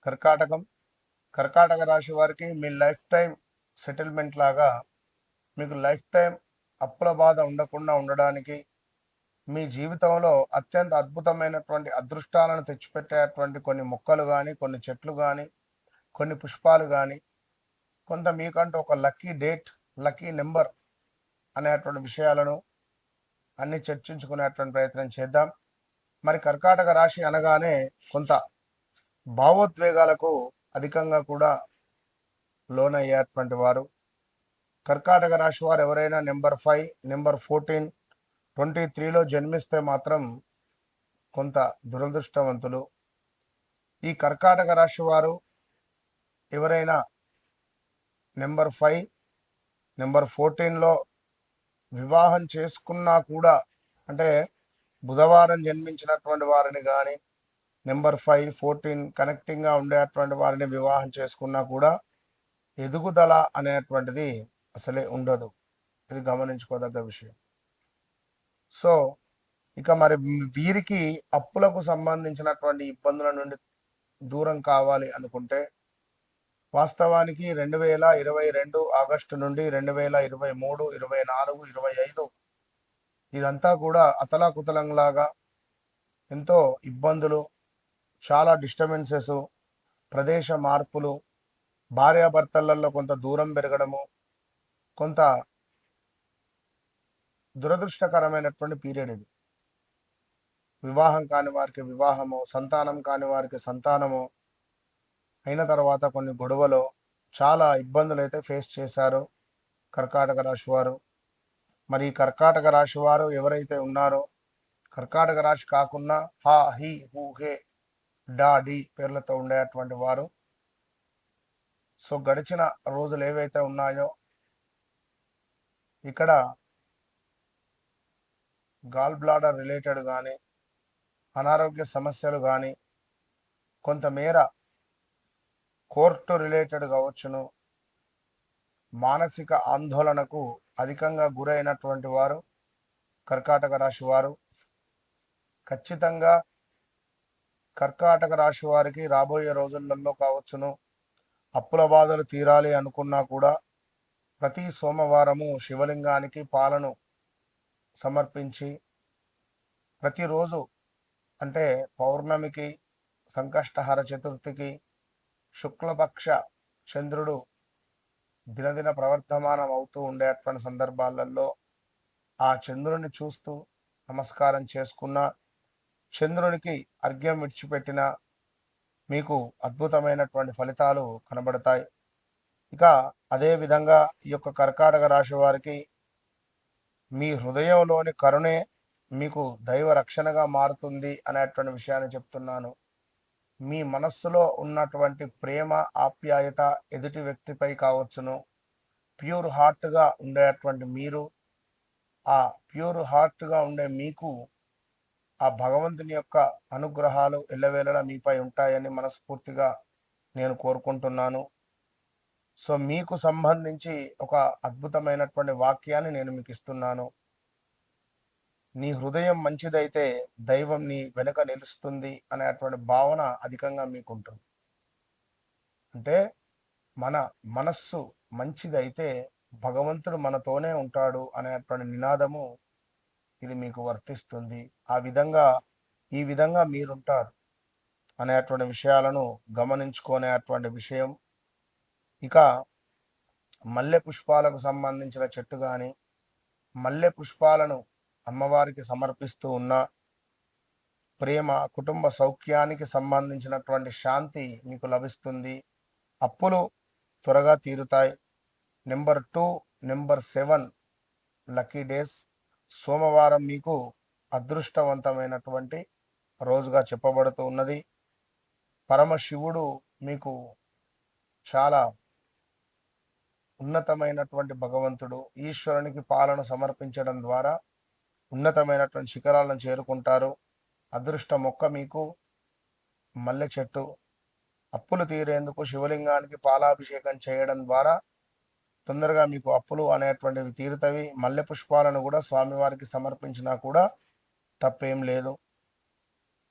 కర్కాటకం. కర్కాటక రాశి వారికి మీ లైఫ్ టైం సెటిల్మెంట్ లాగా మీకు లైఫ్ టైం అప్పుల బాధ ఉండకుండా ఉండడానికి, మీ జీవితంలో అత్యంత అద్భుతమైనటువంటి అదృష్టాలను తెచ్చిపెట్టేటువంటి కొన్ని మొక్కలు కానీ, కొన్ని చెట్లు కానీ, కొన్ని పుష్పాలు కానీ, కొంత మీకంటూ ఒక లక్కీ డేట్, లక్కీ నెంబర్ అనేటువంటి విషయాలను అన్ని చర్చించుకునేటువంటి ప్రయత్నం చేద్దాం. మరి కర్కాటక రాశి అనగానే కొంత భావోద్వేగాలకు అధికంగా కూడా లోనయ్యేటువంటి వారు. కర్కాటక రాశి వారు ఎవరైనా నెంబర్ 5, నెంబర్ 14, 23లో జన్మిస్తే మాత్రం కొంత దురదృష్టవంతులు. ఈ కర్కాటక రాశి వారు ఎవరైనా నెంబర్ 5, నెంబర్ 14లో వివాహం చేసుకున్నా కూడా, అంటే బుధవారం జన్మించినటువంటి వారిని కానీ నెంబర్ 5, 14 కనెక్టింగ్గా ఉండేటువంటి వారిని వివాహం చేసుకున్నా కూడా ఎదుగుదల అనేటువంటిది అసలే ఉండదు. ఇది గమనించుకోదగ్గ విషయం. సో ఇక మరి వీరికి అప్పులకు సంబంధించినటువంటి ఇబ్బందుల నుండి దూరం కావాలి అనుకుంటే, వాస్తవానికి 2022 ఆగస్టు నుండి 2023, 24, 25 ఇదంతా కూడా అతలాకుతలంలాగా ఎంతో ఇబ్బందులు, చాలా డిస్టర్బెన్సెస్, ప్రదేశ మార్పులు, భార్యాభర్తలలో కొంత దూరం పెరగడము, కొంత దురదృష్టకరమైనటువంటి పీరియడ్ ఇది. వివాహం కాని వారికి వివాహము, సంతానం కాని వారికి సంతానము అయిన తర్వాత కొన్ని గొడవలు, చాలా ఇబ్బందులు అయితే ఫేస్ చేశారు కర్కాటక రాశి వారు. మరి ఈ కర్కాటక రాశి వారు ఎవరైతే ఉన్నారో, కర్కాటక రాశి కాకుండా హా, హీ, హూ, హే, డా, డి పేర్లతో ఉండేటువంటి వారు, సో గడిచిన రోజులు ఏవైతే ఉన్నాయో ఇక్కడ గాల్ బ్లాడర్ రిలేటెడ్ కానీ, అనారోగ్య సమస్యలు కానీ, కొంతమేర కోర్టు రిలేటెడ్ కావచ్చును, మానసిక ఆందోళనకు అధికంగా గురైనటువంటి వారు కర్కాటక రాశి వారు. ఖచ్చితంగా కర్కాటక రాశి వారికి రాబోయే రోజులలో కావచ్చును, అప్పుల బాధలు తీరాలి అనుకున్నా కూడా ప్రతి సోమవారము శివలింగానికి పాలను సమర్పించి, ప్రతిరోజు అంటే పౌర్ణమికి, సంకష్టహర చతుర్థికి, శుక్లపక్ష చంద్రుడు దినదిన ప్రవర్ధమానం అవుతూ ఉండేటువంటి సందర్భాలలో ఆ చంద్రుని చూస్తూ నమస్కారం చేసుకున్న, చంద్రునికి అర్ఘ్యం విడిచిపెట్టిన మీకు అద్భుతమైనటువంటి ఫలితాలు కనబడతాయి. ఇక అదేవిధంగా ఈ యొక్క కర్కాటక రాశి వారికి మీ హృదయంలోని కరుణే మీకు దైవ రక్షణగా మారుతుంది అనేటువంటి విషయాన్ని చెప్తున్నాను. మీ మనస్సులో ఉన్నటువంటి ప్రేమ, ఆప్యాయత ఎదుటి వ్యక్తిపై కావచ్చును, ప్యూర్ హార్ట్గా ఉండేటువంటి మీరు, ఆ ప్యూర్ హార్ట్గా ఉండే మీకు ఆ భగవంతుని యొక్క అనుగ్రహాలు ఎల్లవేళలా మీపై ఉంటాయని మనస్ఫూర్తిగా నేను కోరుకుంటున్నాను. సో మీకు సంబంధించి ఒక అద్భుతమైనటువంటి వాక్యాన్ని నేను మీకు ఇస్తున్నాను. నీ హృదయం మంచిదైతే దైవం నీ వెనుక నిలుస్తుంది అనేటువంటి భావన అధికంగా మీకుంటుంది. అంటే మన మనస్సు మంచిదైతే భగవంతుడు మనతోనే ఉంటాడు అనేటువంటి నినాదము ఇది మీకు వర్తిస్తుంది. ఈ విధంగా మీరుంటారు అనేటువంటి విషయాలను గమనించుకునేటువంటి విషయం. ఇక మల్లె పుష్పాలకు సంబంధించిన చెట్టు కానీ, మల్లె పుష్పాలను అమ్మవారికి సమర్పిస్తూ ఉన్న ప్రేమ, కుటుంబ సౌఖ్యానికి సంబంధించినటువంటి శాంతి మీకు లభిస్తుంది. అప్పులు త్వరగా తీరుతాయి. Number 2, number 7 lucky days. సోమవారం మీకు అదృష్టవంతమైనటువంటి రోజుగా చెప్పబడుతూ ఉన్నది. పరమశివుడు మీకు చాలా ఉన్నతమైనటువంటి భగవంతుడు. ఈశ్వరునికి పాలన సమర్పించడం ద్వారా ఉన్నతమైనటువంటి శిఖరాలను చేరుకుంటారు. అదృష్ట మొక్క మీకు మల్లె చెట్టు. అప్పులు తీరేందుకు శివలింగానికి పాలాభిషేకం చేయడం ద్వారా తొందరగా మీకు అప్పులు అనేటువంటివి తీరుతవి. మల్లె పుష్పాలను కూడా స్వామివారికి సమర్పించినా కూడా తప్పేం లేదు.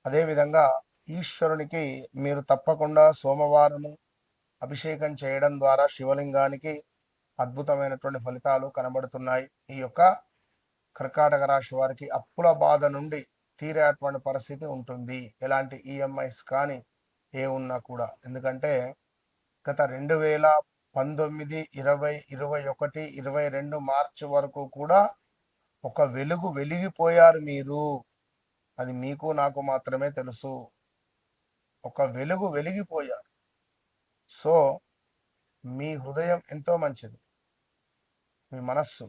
అదేవిధంగా ఈశ్వరునికి మీరు తప్పకుండా సోమవారము అభిషేకం చేయడం ద్వారా శివలింగానికి అద్భుతమైనటువంటి ఫలితాలు కనబడుతున్నాయి. ఈ యొక్క కర్కాటక రాశి వారికి అప్పుల బాధ నుండి తీరేటువంటి పరిస్థితి ఉంటుంది. ఎలాంటి ఈఎంఐస్ కానీ ఉన్నా కూడా. ఎందుకంటే గత 2019, 20, 21, 22 మార్చి వరకు కూడా ఒక వెలుగు వెలిగిపోయారు మీరు. అది మీకు నాకు మాత్రమే తెలుసు. ఒక వెలుగు వెలిగిపోయారు. సో మీ హృదయం ఎంతో మంచిది, మీ మనస్సు.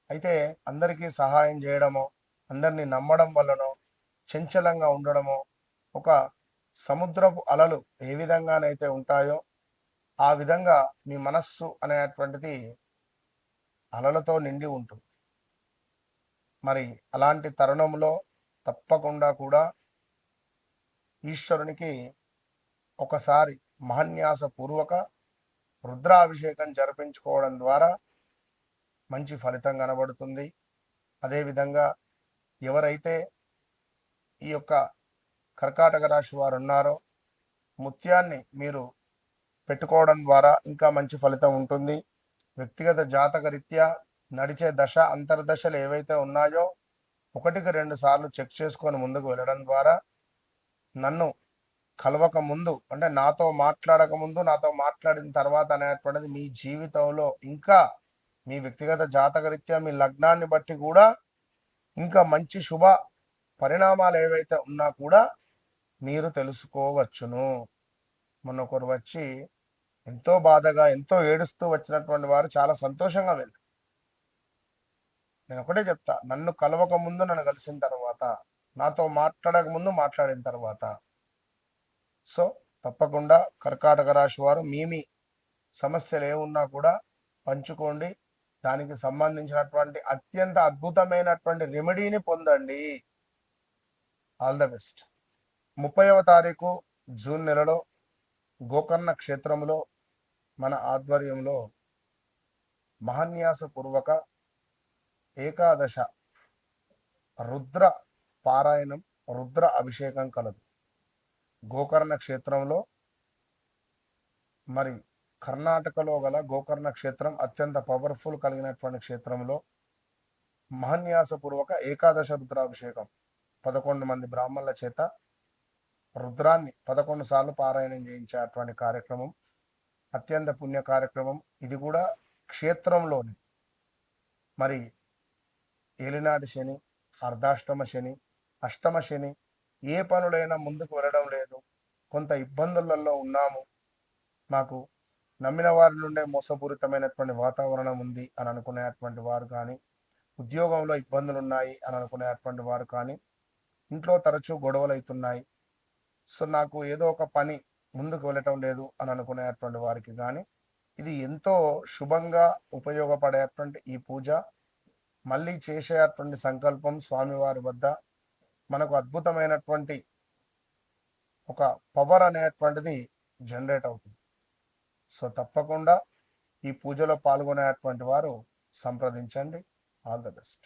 అయితే అందరికీ సహాయం చేయడమో, అందరినీ నమ్మడం వల్లనో, చంచలంగా ఉండడమో, ఒక సముద్రపు అలలు ఏ విధంగానైతే ఉంటాయో ఆ విధంగా మీ మనస్సు అనేటువంటిది అలలతో నిండి ఉంటుంది. మరి అలాంటి తరుణంలో తప్పకుండా కూడా ఈశ్వరునికి ఒకసారి మహాన్యాస పూర్వక రుద్రాభిషేకం జరిపించుకోవడం ద్వారా మంచి ఫలితం కనబడుతుంది. అదేవిధంగా ఎవరైతే ఈ యొక్క కర్కాటక రాశి వారు ఉన్నారో ముత్యాన్ని మీరు పెట్టుకోవడం ద్వారా ఇంకా మంచి ఫలితం ఉంటుంది. వ్యక్తిగత జాతక రీత్యా నడిచే దశ అంతర్దశలు ఏవైతే ఉన్నాయో 1-2 సార్లు చెక్ చేసుకొని ముందుకు వెళ్ళడం ద్వారా నన్ను కలవక ముందు, అంటే నాతో మాట్లాడక ముందు, నాతో మాట్లాడిన తర్వాత అనేటువంటిది మీ జీవితంలో ఇంకా మీ వ్యక్తిగత జాతక రీత్యా మీ లగ్నాన్ని బట్టి కూడా ఇంకా మంచి శుభ పరిణామాలు ఏవైతే ఉన్నా కూడా మీరు తెలుసుకోవచ్చును. మొన్న ఒకరు వచ్చి ఎంతో బాధగా ఎంతో ఏడుస్తూ వచ్చినటువంటి వారు చాలా సంతోషంగా వెళ్ళారు. నేను ఒకటే చెప్తా, నన్ను కలవక ముందు, నన్ను కలిసిన తర్వాత, నాతో మాట్లాడక ముందు, మాట్లాడిన తర్వాత. సో తప్పకుండా కర్కాటక రాశి వారు మీ సమస్యలు ఏమున్నా కూడా పంచుకోండి. దానికి సంబంధించినటువంటి అత్యంత అద్భుతమైనటువంటి రెమెడీని పొందండి. All the best. 30వ తారీఖు జూన్ నెలలో గోకర్ణ క్షేత్రంలో మన ఆధ్వర్యంలో మహాన్యాస పూర్వక ఏకాదశ రుద్ర పారాయణం, రుద్ర అభిషేకం కలదు. గోకర్ణ క్షేత్రంలో, మరి కర్ణాటకలో గల గోకర్ణ క్షేత్రం అత్యంత పవర్ఫుల్ కలిగినటువంటి క్షేత్రంలో మహాన్యాసపూర్వక ఏకాదశ రుద్రాభిషేకం 11 మంది బ్రాహ్మణుల చేత రుద్రాన్ని 11 సార్లు పారాయణం చేయించేటువంటి కార్యక్రమం, అత్యంత పుణ్య కార్యక్రమం. ఇది కూడా క్షేత్రంలోని మరి ఏలినాటి శని, అర్ధాష్టమ శని, అష్టమ శని, ఏ పనులైనా ముందుకు వెళ్ళడం లేదు, కొంత ఇబ్బందులలో ఉన్నాము, మాకు నమ్మిన వారి నుండే మోసపూరితమైనటువంటి వాతావరణం ఉంది అని అనుకునేటువంటి వారు కానీ, ఉద్యోగంలో ఇబ్బందులు ఉన్నాయి అని అనుకునేటువంటి వారు కానీ, ఇంట్లో తరచూ గొడవలు అవుతున్నాయి, సో నాకు ఏదో ఒక పని ముందుకు వెళ్ళటం లేదు అని అనుకునేటువంటి వారికి కానీ ఇది ఎంతో శుభంగా ఉపయోగపడేటువంటి ఈ పూజ. మళ్ళీ చేసేటువంటి సంకల్పం స్వామివారి వద్ద మనకు అద్భుతమైనటువంటి ఒక పవర్ అనేటువంటిది జనరేట్ అవుతుంది. సో తప్పకుండా ఈ పూజలో పాల్గొనేటువంటి వారు సంప్రదించండి. All the best.